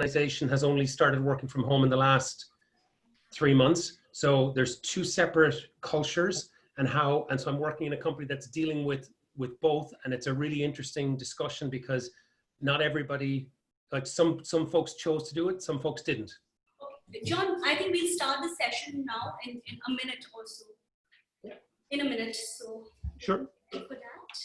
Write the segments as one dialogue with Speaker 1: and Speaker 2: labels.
Speaker 1: organization has only started working from home in the last 3 months. So there's two separate cultures and so I'm working in a company that's dealing with both. And it's a really interesting discussion because not everybody, like some folks chose to do it, some folks didn't.
Speaker 2: Okay. John, I think we'll start the session now in a minute or so.
Speaker 1: Yeah.
Speaker 2: In a minute, so.
Speaker 1: Sure.
Speaker 2: For that.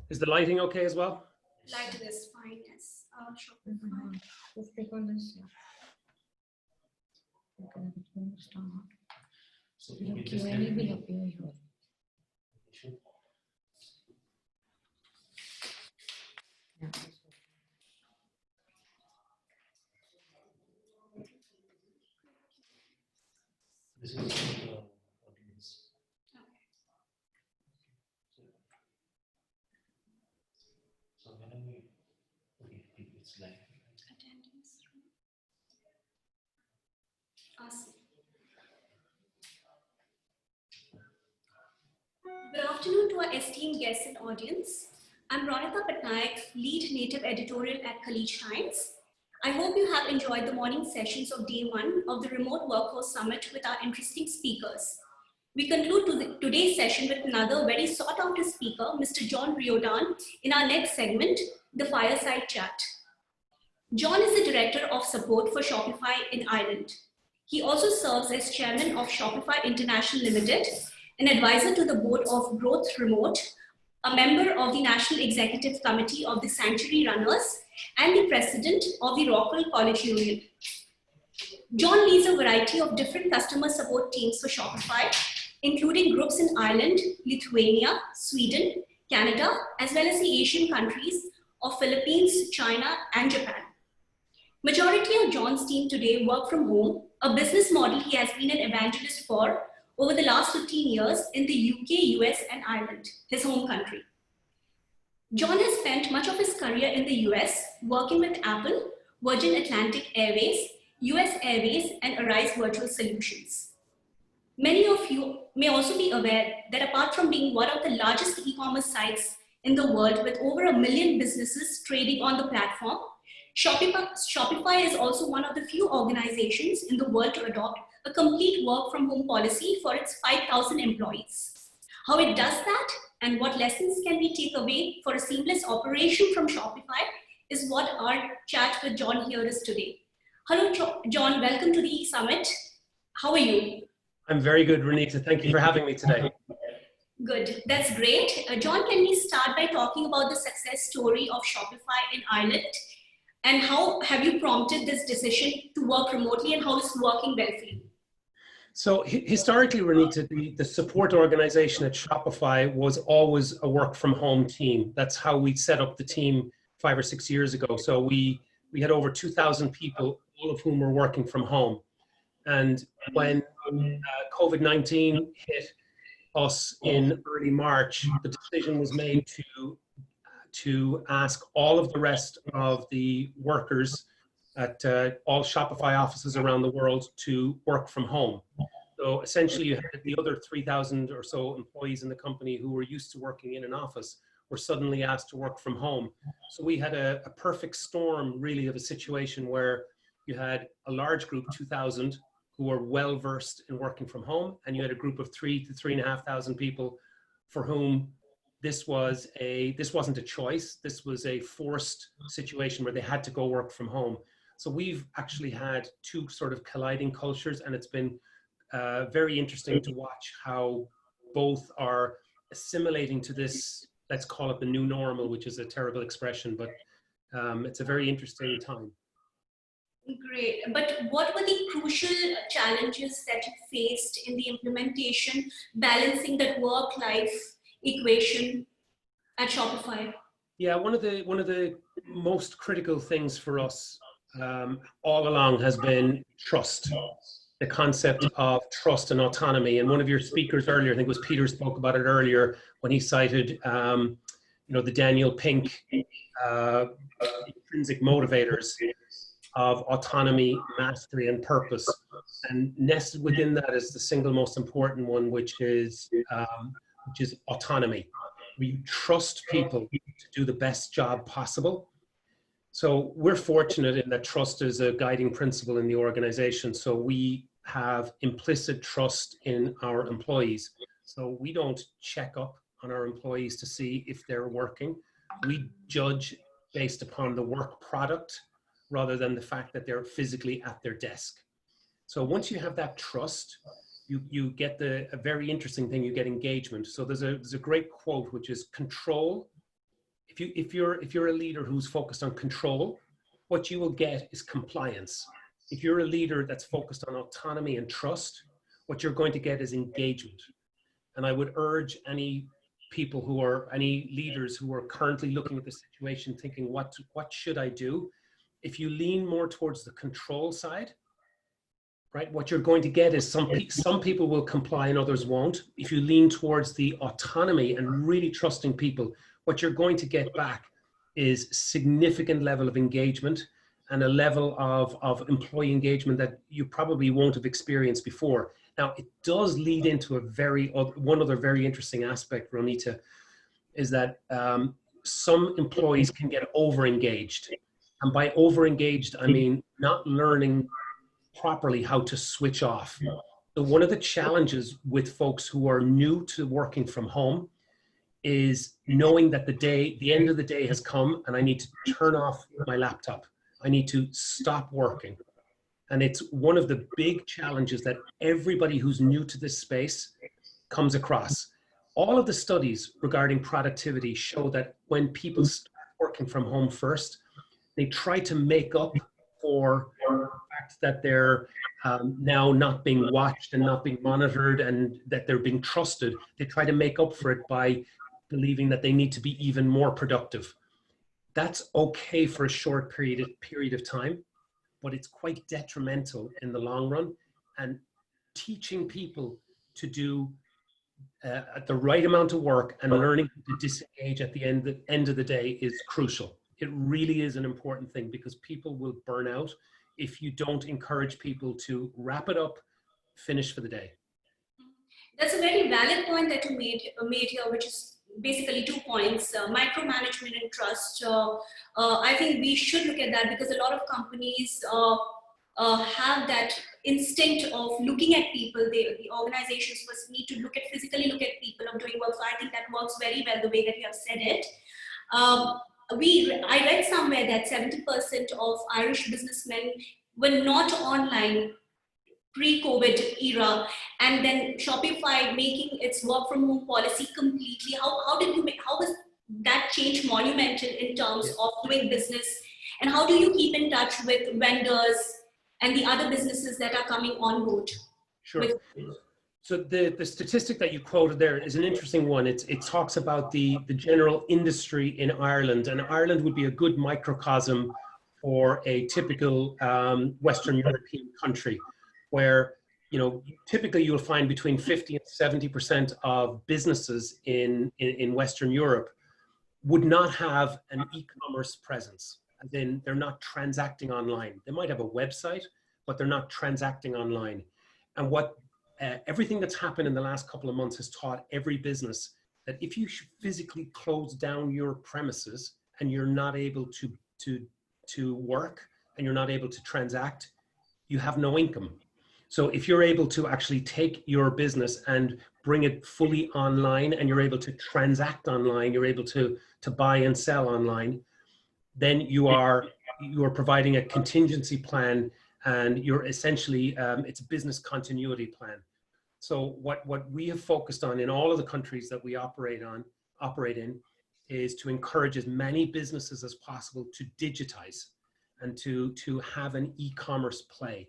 Speaker 1: Is the lighting okay as well?
Speaker 2: Lighting is fine, yes. Sure.
Speaker 3: Let's click on this. Okay,
Speaker 4: So
Speaker 3: your Q&A will appear here. Yeah.
Speaker 4: This is the audience. So whenever it's live.
Speaker 2: Attendance. Awesome. Good afternoon to our esteemed guests and audience. I'm Ronika Patnaik, lead native editorial at College Times. I hope you have enjoyed the morning sessions of day 1 of the Remote Workforce Summit with our interesting speakers. We conclude today's session with another very sought-after speaker, Mr. John Riordan, in our next segment, the Fireside Chat. John is the Director of Support for Shopify in Ireland. He also serves as Chairman of Shopify International Limited, an advisor to the board of Growth Remote, a member of the National Executive Committee of the Sanctuary Runners, and the President of the Rockwell College Union. John leads a variety of different customer support teams for Shopify, including groups in Ireland, Lithuania, Sweden, Canada, as well as the Asian countries of Philippines, China, and Japan. Majority of John's team today work from home, a business model he has been an evangelist for over the last 15 years in the UK, US, and Ireland, his home country. John has spent much of his career in the US, working with Apple, Virgin Atlantic Airways, US Airways, and Arise Virtual Solutions. Many of you may also be aware that apart from being one of the largest e-commerce sites in the world with over 1 million businesses trading on the platform, Shopify is also one of the few organizations in the world to adopt a complete work from home policy for its 5,000 employees. How it does that and what lessons can we take away for a seamless operation from Shopify is what our chat with John here is today. Hello, John, welcome to the summit. How are you?
Speaker 1: I'm very good, Renita. Thank you for having me today.
Speaker 2: Good, that's great. John, can we start by talking about the success story of Shopify in Ireland? And how have you prompted this decision to work remotely and how it's working well for you?
Speaker 1: So historically, Renita, the support organization at Shopify was always a work from home team. That's how we set up the team 5 or 6 years ago. So we had over 2,000 people, all of whom were working from home. And when COVID-19 hit us in early March, the decision was made to ask all of the rest of the workers at all Shopify offices around the world to work from home. So essentially you had the other 3,000 or so employees in the company who were used to working in an office were suddenly asked to work from home. So we had a perfect storm really of a situation where you had a large group, 2,000, who were well versed in working from home, and you had a group of 3,000 to 3,500 people for whom this wasn't a choice. This was a forced situation where they had to go work from home. So we've actually had two sort of colliding cultures, and it's been very interesting to watch how both are assimilating to this, let's call it the new normal, which is a terrible expression, but it's a very interesting time.
Speaker 2: Great. But what were the crucial challenges that you faced in the implementation, balancing that work-life equation at Shopify?
Speaker 1: Yeah, one of the most critical things for us all along has been trust, the concept of trust and autonomy. And one of your speakers earlier, I think it was Peter, spoke about it earlier when he cited, the Daniel Pink intrinsic motivators of autonomy, mastery, and purpose. And nested within that is the single most important one, which is autonomy. where you trust people to do the best job possible. So we're fortunate in that trust is a guiding principle in the organization. So we have implicit trust in our employees. So we don't check up on our employees to see if they're working. We judge based upon the work product rather than the fact that they're physically at their desk. So once you have that trust, you get a very interesting thing, you get engagement. So there's a great quote, which is control. If you're a leader who's focused on control, what you will get is compliance. If you're a leader that's focused on autonomy and trust, what you're going to get is engagement. And I would urge any leaders who are currently looking at the situation thinking, what should I do? If you lean more towards the control side, right, what you're going to get is some people will comply and others won't. If you lean towards the autonomy and really trusting people, what you're going to get back is significant level of engagement and a level of employee engagement that you probably won't have experienced before. Now, it does lead into one other very interesting aspect, Ronita, is that some employees can get over-engaged. And by over-engaged, I mean not learning properly how to switch off. So one of the challenges with folks who are new to working from home is knowing that the end of the day has come and I need to turn off my laptop. I need to stop working. And it's one of the big challenges that everybody who's new to this space comes across. All of the studies regarding productivity show that when people start working from home first, they try to make up for the fact that they're now not being watched and not being monitored and that they're being trusted. They try to make up for it by believing that they need to be even more productive. That's okay for a short period of time, but it's quite detrimental in the long run. And teaching people to do the right amount of work and learning to disengage at the end of the day is crucial. It really is an important thing because people will burn out if you don't encourage people to wrap it up, finish for the day.
Speaker 2: That's a very valid point that you made here, which is basically 2 points, micromanagement and trust. I think we should look at that because a lot of companies have that instinct of looking at people. The organizations first need to physically look at people of doing work. So I think that works very well the way that you have said it. I read somewhere that 70% of Irish businessmen were not online pre-COVID era, and then Shopify making its work from home policy completely. How was that change monumental in terms of doing business, and how do you keep in touch with vendors and the other businesses that are coming on board?
Speaker 1: Sure. So the statistic that you quoted there is an interesting one. It talks about the general industry in Ireland, and Ireland would be a good microcosm for a typical Western European country, where typically you'll find between 50 and 70% of businesses in Western Europe would not have an e-commerce presence. As in, they're not transacting online. They might have a website, but they're not transacting online. And what everything that's happened in the last couple of months has taught every business that if you physically close down your premises and you're not able to work and you're not able to transact, you have no income. So if you're able to actually take your business and bring it fully online and you're able to transact online, you're able to buy and sell online, then you are providing a contingency plan, and you're essentially, it's a business continuity plan. So what we have focused on in all of the countries that we operate in is to encourage as many businesses as possible to digitize and to have an e-commerce play.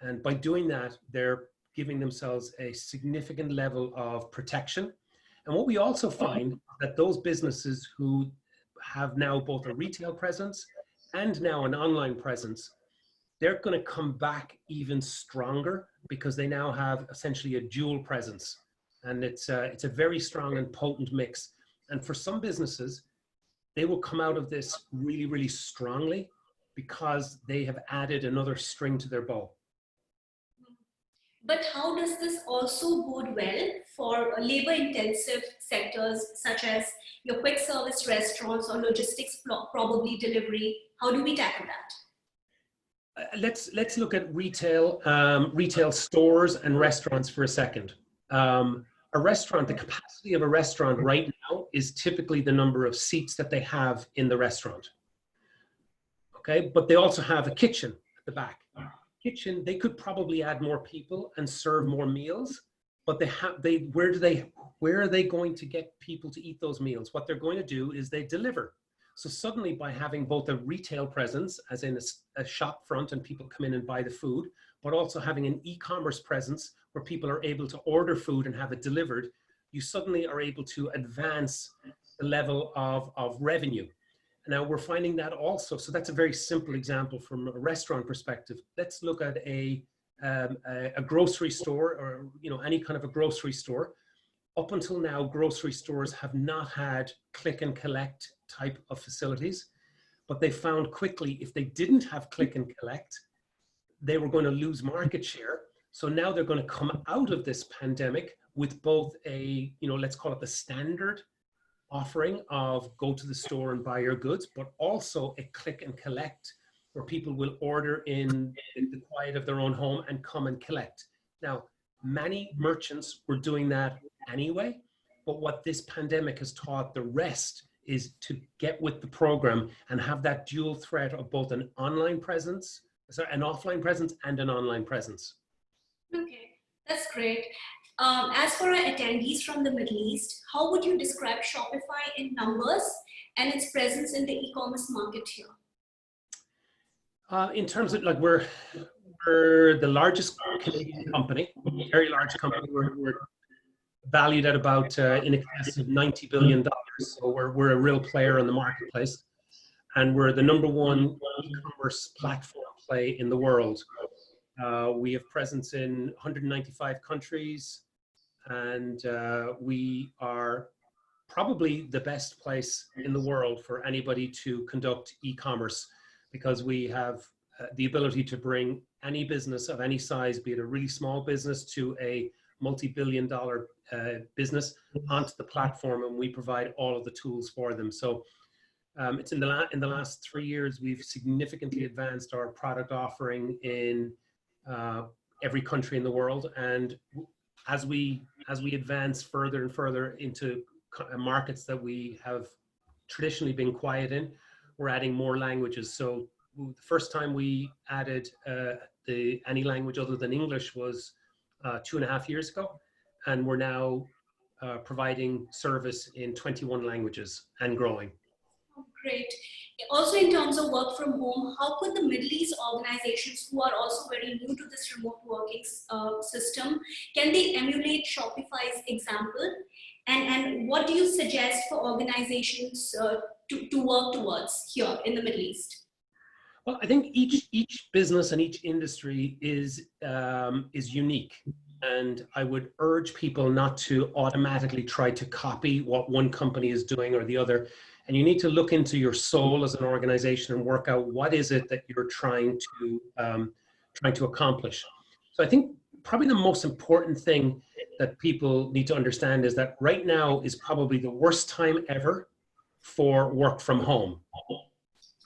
Speaker 1: And by doing that, they're giving themselves a significant level of protection. And what we also find that those businesses who have now both a retail presence and now an online presence, they're going to come back even stronger because they now have essentially a dual presence. And it's a very strong and potent mix. And for some businesses, they will come out of this really, really strongly because they have added another string to their bow.
Speaker 2: But how does this also bode well for labor-intensive sectors such as your quick service restaurants or logistics, probably delivery? How do we tackle that?
Speaker 1: Let's look at retail stores and restaurants for a second. A restaurant, the capacity of a restaurant right now is typically the number of seats that they have in the restaurant. Okay, but they also have a kitchen at the back. Kitchen, they could probably add more people and serve more meals, but where are they going to get people to eat those meals? What they're going to do is they deliver. So suddenly, by having both a retail presence, as in a shop front and people come in and buy the food, but also having an e-commerce presence where people are able to order food and have it delivered, you suddenly are able to advance the level of revenue. Now we're finding that also, so that's a very simple example from a restaurant perspective. Let's look at a grocery store, or any kind of a grocery store. Up until now, grocery stores have not had click and collect type of facilities, but they found quickly if they didn't have click and collect, they were going to lose market share. So now they're going to come out of this pandemic with both a, let's call it the standard offering of go to the store and buy your goods, but also a click and collect where people will order in the quiet of their own home and come and collect. Now, many merchants were doing that anyway, but what this pandemic has taught the rest is to get with the program and have that dual threat of both an offline presence and an online presence.
Speaker 2: Okay, that's great. As for our attendees from the Middle East, how would you describe Shopify in numbers and its presence in the e-commerce market here?
Speaker 1: In terms of we're the largest Canadian company, very large company. We're valued at about in excess of $90 billion. So we're a real player in the marketplace, and we're the #1 e-commerce platform play in the world. We have presence in 195 countries, and we are probably the best place in the world for anybody to conduct e-commerce, because we have the ability to bring any business of any size, be it a really small business to a multi-billion-dollar business, onto the platform, and we provide all of the tools for them. So it's in the last 3 years, we've significantly advanced our product offering in every country in the world, and as we advance further and further into markets that we have traditionally been quiet in, we're adding more languages. So the first time we added any language other than English was 2.5 years ago, and we're now providing service in 21 languages and growing.
Speaker 2: Great. Also, in terms of work from home, how could the Middle East organizations who are also very new to this remote working system, can they emulate Shopify's example? And what do you suggest for organizations to work towards here in the Middle East?
Speaker 1: Well, I think each business and each industry is unique, and I would urge people not to automatically try to copy what one company is doing or the other. And you need to look into your soul as an organization and work out what is it that you're trying to accomplish. So I think probably the most important thing that people need to understand is that right now is probably the worst time ever for work from home.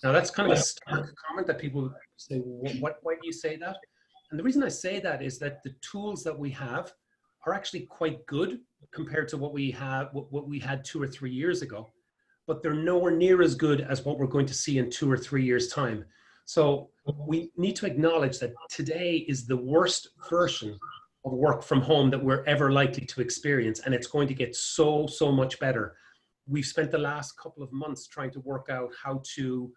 Speaker 1: Now that's kind of a stark comment that people say, why do you say that? And the reason I say that is that the tools that we have are actually quite good compared to what we had 2 or 3 years ago, but they're nowhere near as good as what we're going to see in 2 or 3 years' time. So we need to acknowledge that today is the worst version of work from home that we're ever likely to experience, and it's going to get so much better. We've spent the last couple of months trying to work out how to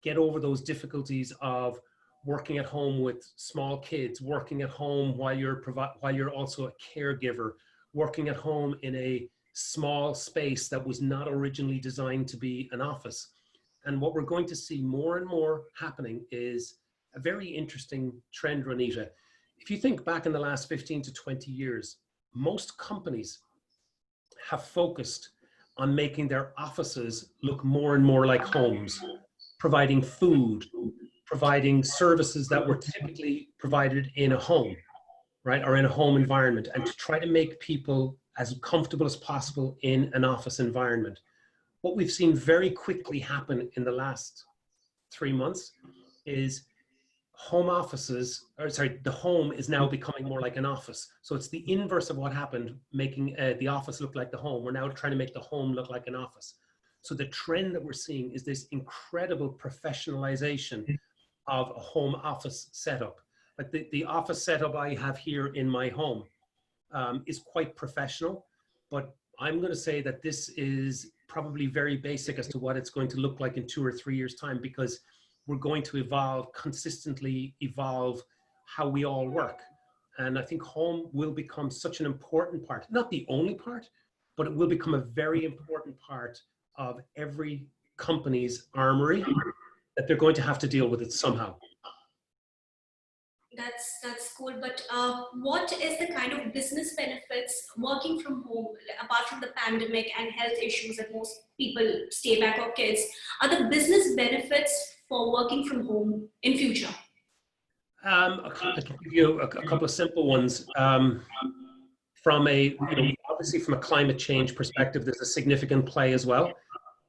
Speaker 1: get over those difficulties of working at home with small kids, working at home while you're also a caregiver, working at home in a small space that was not originally designed to be an office. And what we're going to see more and more happening is a very interesting trend, Ronita. If you think back in the last 15 to 20 years, most companies have focused on making their offices look more and more like homes, providing food, providing services that were typically provided in a home. right, or in a home environment, and to try to make people as comfortable as possible in an office environment. What we've seen very quickly happen in the last 3 months is home offices, or sorry, the home is now becoming more like an office. So it's the inverse of what happened, making the office look like the home. We're now trying to make the home look like an office. So the trend that we're seeing is this incredible professionalization of a home office setup. Like the office setup I have here in my home is quite professional, but I'm going to say that this is probably very basic as to what it's going to look like in 2 or 3 years' time, because we're going to evolve, consistently evolve how we all work. And I think home will become such an important part, not the only part, but it will become a very important part of every company's armory, that they're going to have to deal with it somehow.
Speaker 2: That's cool. But what is the kind of business benefits working from home, apart from the pandemic and health issues that most people stay back or kids? Are the business benefits for working from home in future?
Speaker 1: I can give you a couple of simple ones. From a, obviously from a climate change perspective, there's a significant play as well.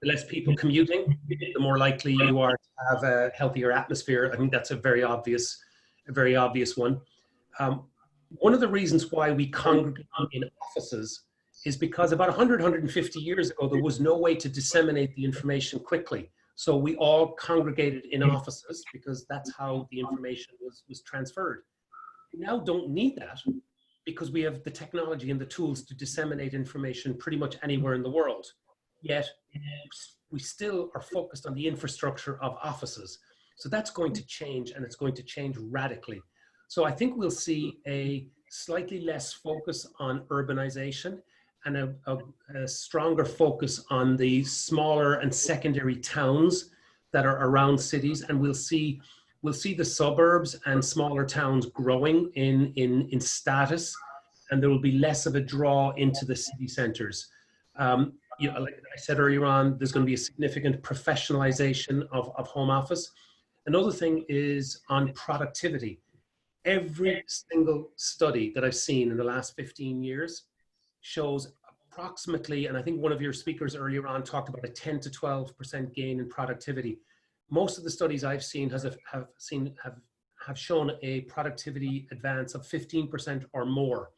Speaker 1: The less people commuting, the more likely you are to have a healthier atmosphere. I think that's a very obvious one. One of the reasons why we congregate in offices is because about 100, 150 years ago, there was no way to disseminate the information quickly. So we all congregated in offices because that's how the information was transferred. We now don't need that because we have the technology and the tools to disseminate information pretty much anywhere in the world. Yet we still are focused on the infrastructure of offices. So that's going to change, and it's going to change radically. So I think we'll see a slightly less focus on urbanization and a stronger focus on the smaller and secondary towns that are around cities. And we'll see the suburbs and smaller towns growing in status, and there will be less of a draw into the city centers. Like I said earlier on, there's going to be a significant professionalization of home office. Another thing is on productivity. Every single study that I've seen in the last 15 years shows approximately, and I think one of your speakers earlier on talked about a 10 to 12% gain in productivity. Most of the studies I've seen have shown a productivity advance of 15% or more.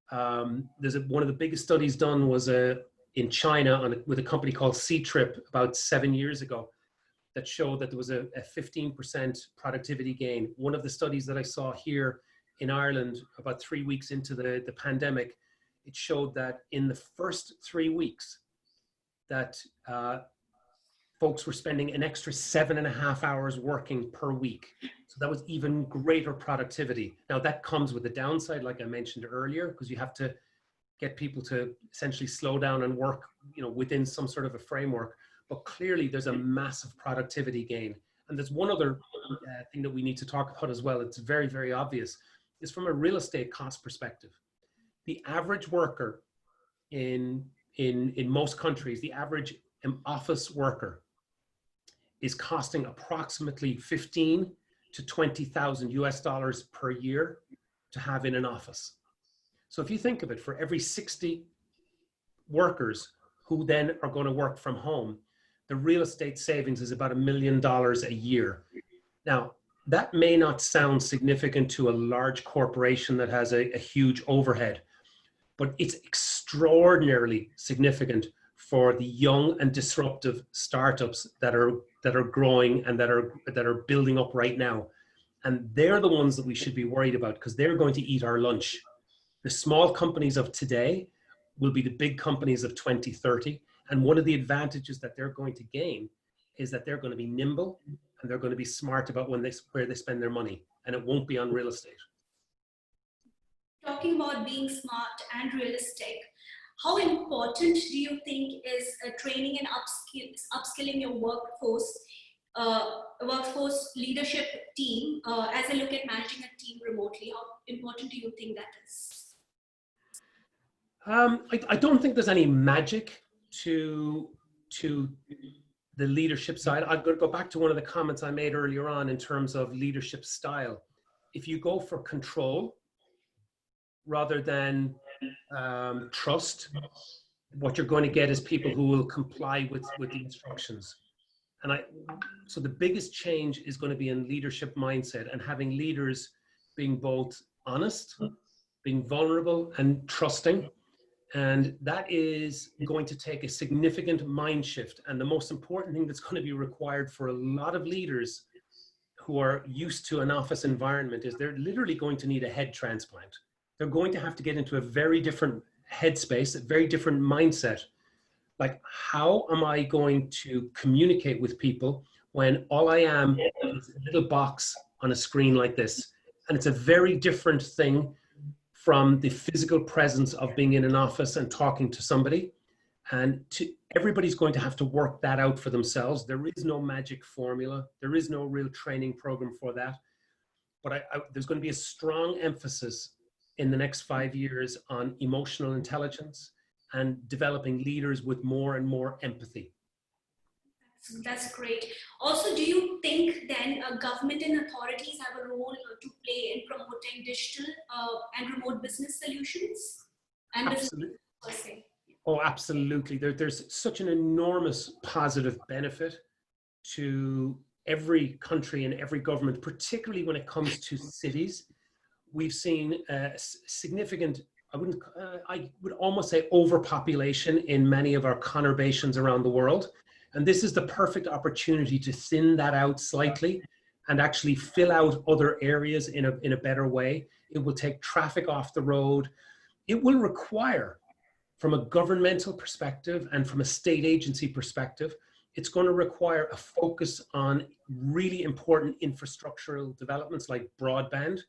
Speaker 1: One of the biggest studies done was in China with a company called C-Trip about 7 years ago, that showed that there was a 15% productivity gain. One of the studies that I saw here in Ireland about 3 weeks into the pandemic, it showed that in the first 3 weeks that folks were spending an extra 7.5 hours working per week. So that was even greater productivity. Now that comes with a downside, like I mentioned earlier, because you have to get people to essentially slow down and work, within some sort of a framework. But clearly there's a massive productivity gain. And there's one other thing that we need to talk about as well. It's very, very obvious, is from a real estate cost perspective. The average worker in most countries, the average office worker is costing approximately 15 to 20,000 US dollars per year to have in an office. So if you think of it, for every 60 workers who then are going to work from home, the real estate savings is about $1 million a year. Now, that may not sound significant to a large corporation that has a huge overhead, but it's extraordinarily significant for the young and disruptive startups that are growing and that are building up right now. And they're the ones that we should be worried about, because they're going to eat our lunch. The small companies of today will be the big companies of 2030. And one of the advantages that they're going to gain is that they're going to be nimble and they're going to be smart about where they spend their money, and it won't be on real estate.
Speaker 2: Talking about being smart and realistic, how important do you think is training and upskilling your workforce leadership team as I look at managing a team remotely? How important do you think that is?
Speaker 1: I don't think there's any magic to the leadership side. I'm going to go back to one of the comments I made earlier on in terms of leadership style. If you go for control, rather than trust. What you're going to get is people who will comply with the instructions. So the biggest change is going to be in leadership mindset and having leaders being both honest, being vulnerable and trusting. And that is going to take a significant mind shift. And the most important thing that's going to be required for a lot of leaders who are used to an office environment is they're literally going to need a head transplant. They're going to have to get into a very different headspace, a very different mindset. Like, how am I going to communicate with people when all I am is a little box on a screen like this? And it's a very different thing from the physical presence of being in an office and talking to somebody. And everybody's going to have to work that out for themselves. There is no magic formula. There is no real training program for that. But there's going to be a strong emphasis in the next 5 years on emotional intelligence and developing leaders with more and more empathy.
Speaker 2: That's great. Also, do you think then government and authorities have a role to play in promoting digital and remote business solutions? And
Speaker 1: Absolutely.
Speaker 2: business per se?
Speaker 1: Oh, absolutely. There's such an enormous positive benefit to every country and every government, particularly when it comes to cities. We've seen a significant, I would almost say overpopulation in many of our conurbations around the world. And this is the perfect opportunity to thin that out slightly and actually fill out other areas in a better way. It will take traffic off the road. It will require, from a governmental perspective and from a state agency perspective, it's going to require a focus on really important infrastructural developments like broadband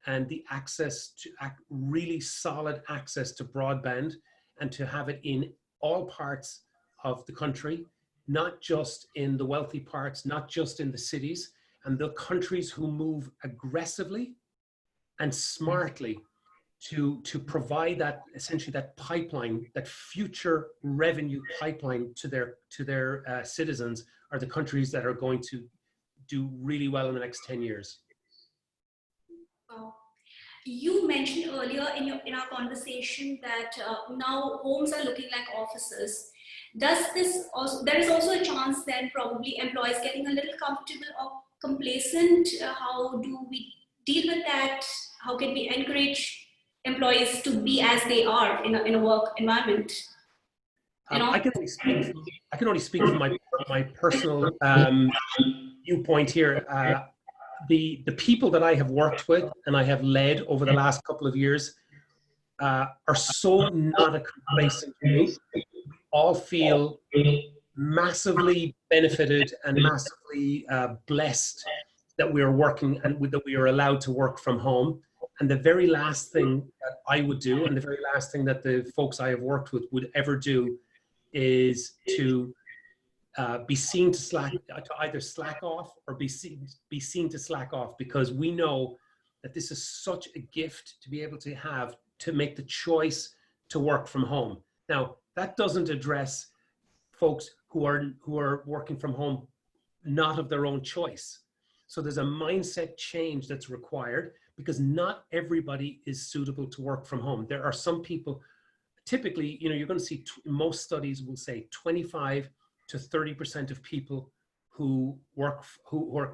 Speaker 1: and the access to really solid access to broadband, and to have it in all parts of the country, not just in the wealthy parts, not just in the cities. And the countries who move aggressively and smartly to provide that, essentially that pipeline, that future revenue pipeline to their citizens, are the countries that are going to do really well in the next 10 years.
Speaker 2: You mentioned earlier in our conversation that now homes are looking like offices. Does this also, there is also a chance then probably employees getting a little comfortable or complacent? How do we deal with that? How can we encourage employees to be as they are in a work environment?
Speaker 1: I can only speak from my personal viewpoint here. The people that I have worked with and I have led over the last couple of years are so not a complacent group. All feel massively benefited and massively blessed that we are working and that we are allowed to work from home. And the very last thing that I would do, and the very last thing that the folks I have worked with would ever do, is to be seen to either slack off or be seen to slack off, because we know that this is such a gift to be able to have, to make the choice to work from home. Now, that doesn't address folks who are working from home not of their own choice. So there's a mindset change that's required, because not everybody is suitable to work from home. There are some people, typically, you're going to see, most studies will say 25 to 30% of people who are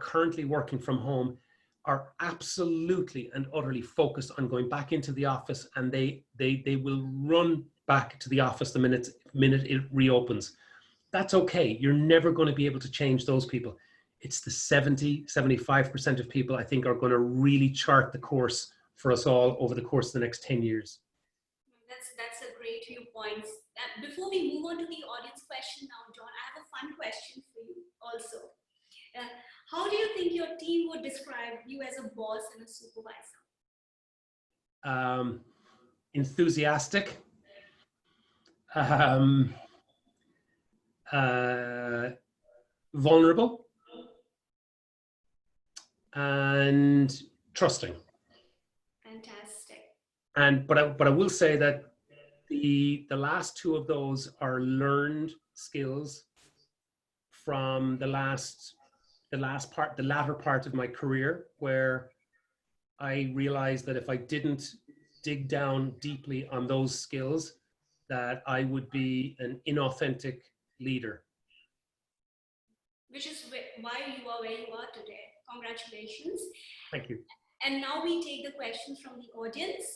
Speaker 1: currently working from home are absolutely and utterly focused on going back into the office, and they will run back to the office the minute it reopens. That's okay. You're never going to be able to change those people. It's the 75% of people I think are going to really chart the course for us all over the course of the next 10 years.
Speaker 2: That's a great viewpoint. Before we move on to the audience question now, John, I have a fun question for you also. How do you think your team would describe you as a boss and a supervisor?
Speaker 1: Enthusiastic, vulnerable, and trusting.
Speaker 2: Fantastic.
Speaker 1: But I will say that the last two of those are learned skills from the latter part of my career, where I realized that if I didn't dig down deeply on those skills, that I would be an inauthentic leader.
Speaker 2: Which is why you are where you are today. Congratulations.
Speaker 1: Thank you.
Speaker 2: And now we take the questions from the audience.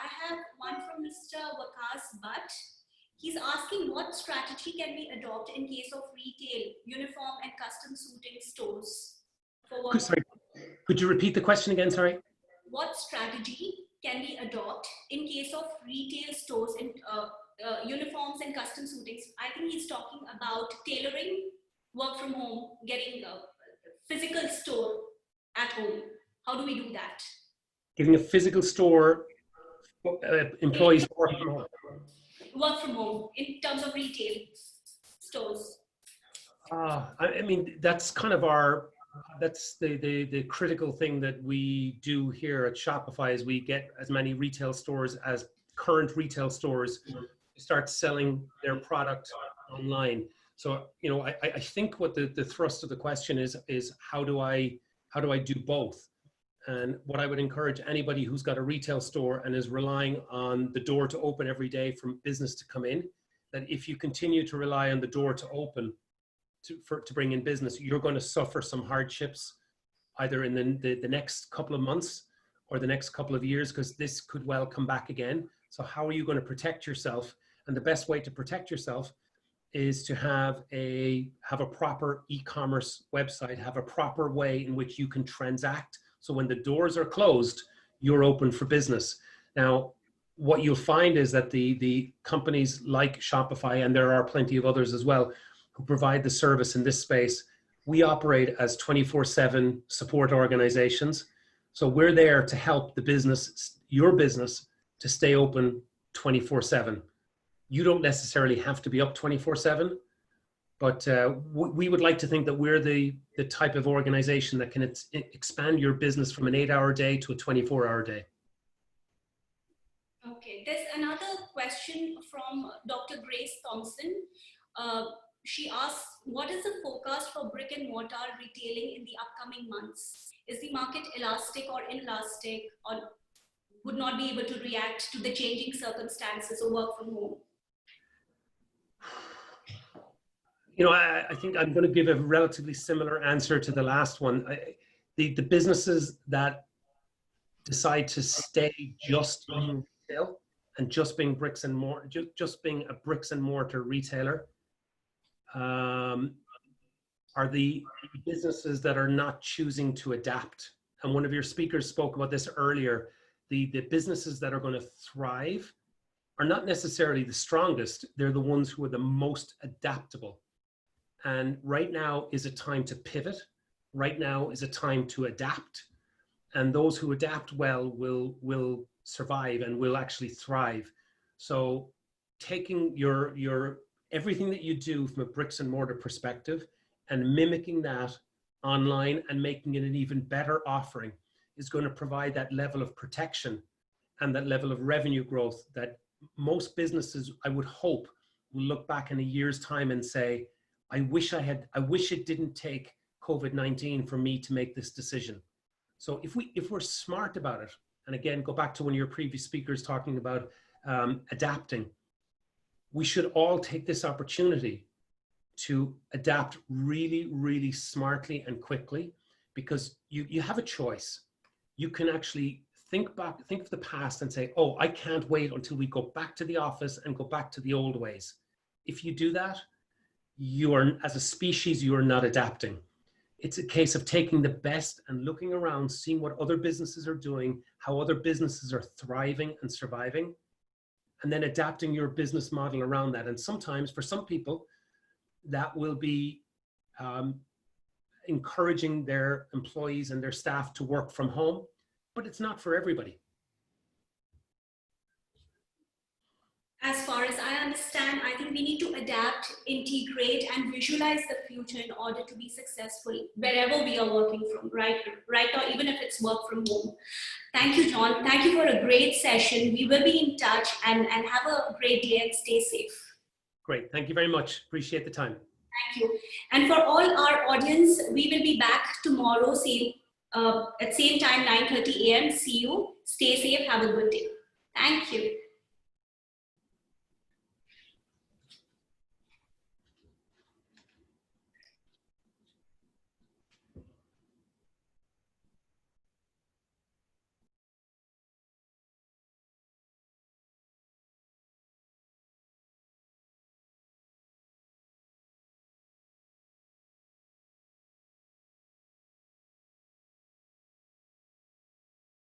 Speaker 2: I have one from Mr. Wakas Butt. He's asking, what strategy can we adopt in case of retail, uniform and custom suiting stores?
Speaker 1: Sorry, could you repeat the question again? Sorry.
Speaker 2: What strategy can we adopt in case of retail stores and uniforms and custom suitings? I think he's talking about tailoring, work from home, getting a physical store at home. How do we do that?
Speaker 1: Giving a physical store employees work from home.
Speaker 2: Work from home in terms of retail stores.
Speaker 1: I mean, that's kind of that's the critical thing that we do here at Shopify, is we get as many retail stores as current retail stores to start selling their product online. So, you know, I think what the thrust of the question is how do I do both? And what I would encourage anybody who's got a retail store and is relying on the door to open every day from business to come in, that if you continue to rely on the door to open to bring in business, you're going to suffer some hardships either in the next couple of months or the next couple of years, because this could well come back again. So how are you going to protect yourself? And the best way to protect yourself is to have a proper e-commerce website, have a proper way in which you can transact. So when the doors are closed, you're open for business. Now, what you'll find is that the companies like Shopify, and there are plenty of others as well, who provide the service in this space, we operate as 24/7 support organizations. So we're there to help the business, your business, to stay open 24/7. You don't necessarily have to be up 24/7, but we would like to think that we're the type of organization that can expand your business from an 8-hour day to a 24-hour day.
Speaker 2: Okay, there's another question from Dr. Grace Thompson. She asks, what is the forecast for brick and mortar retailing in the upcoming months? Is the market elastic or inelastic, or would not be able to react to the changing circumstances of work from home?
Speaker 1: You know, I think I'm going to give a relatively similar answer to the last one. The businesses that decide to stay just in retail and just being bricks and mortar, just being a bricks and mortar retailer, are the businesses that are not choosing to adapt. And one of your speakers spoke about this earlier. The businesses that are going to thrive are not necessarily the strongest. They're the ones who are the most adaptable. And right now is a time to pivot. Right now is a time to adapt. And those who adapt well will survive and will actually thrive. So taking your everything that you do from a bricks and mortar perspective and mimicking that online and making it an even better offering is going to provide that level of protection and that level of revenue growth that most businesses, I would hope, will look back in a year's time and say, I wish it didn't take COVID-19 for me to make this decision. So if we're smart about it, and again, go back to one of your previous speakers talking about adapting, we should all take this opportunity to adapt really, really smartly and quickly, because you have a choice. You can actually think of the past and say, oh, I can't wait until we go back to the office and go back to the old ways. If you do that, as a species, you are not adapting. It's a case of taking the best and looking around, seeing what other businesses are doing, how other businesses are thriving and surviving, and then adapting your business model around that. And sometimes for some people, that will be encouraging their employees and their staff to work from home, but it's not for everybody.
Speaker 2: As far as I understand, I think we need to adapt, integrate, and visualize the future in order to be successful wherever we are working from, right now, even if it's work from home. Thank you, John. Thank you for a great session. We will be in touch, and have a great day and stay safe.
Speaker 1: Great. Thank you very much. Appreciate the time.
Speaker 2: Thank you. And for all our audience, we will be back tomorrow, at same time, 9:30 a.m. See you. Stay safe. Have a good day. Thank you.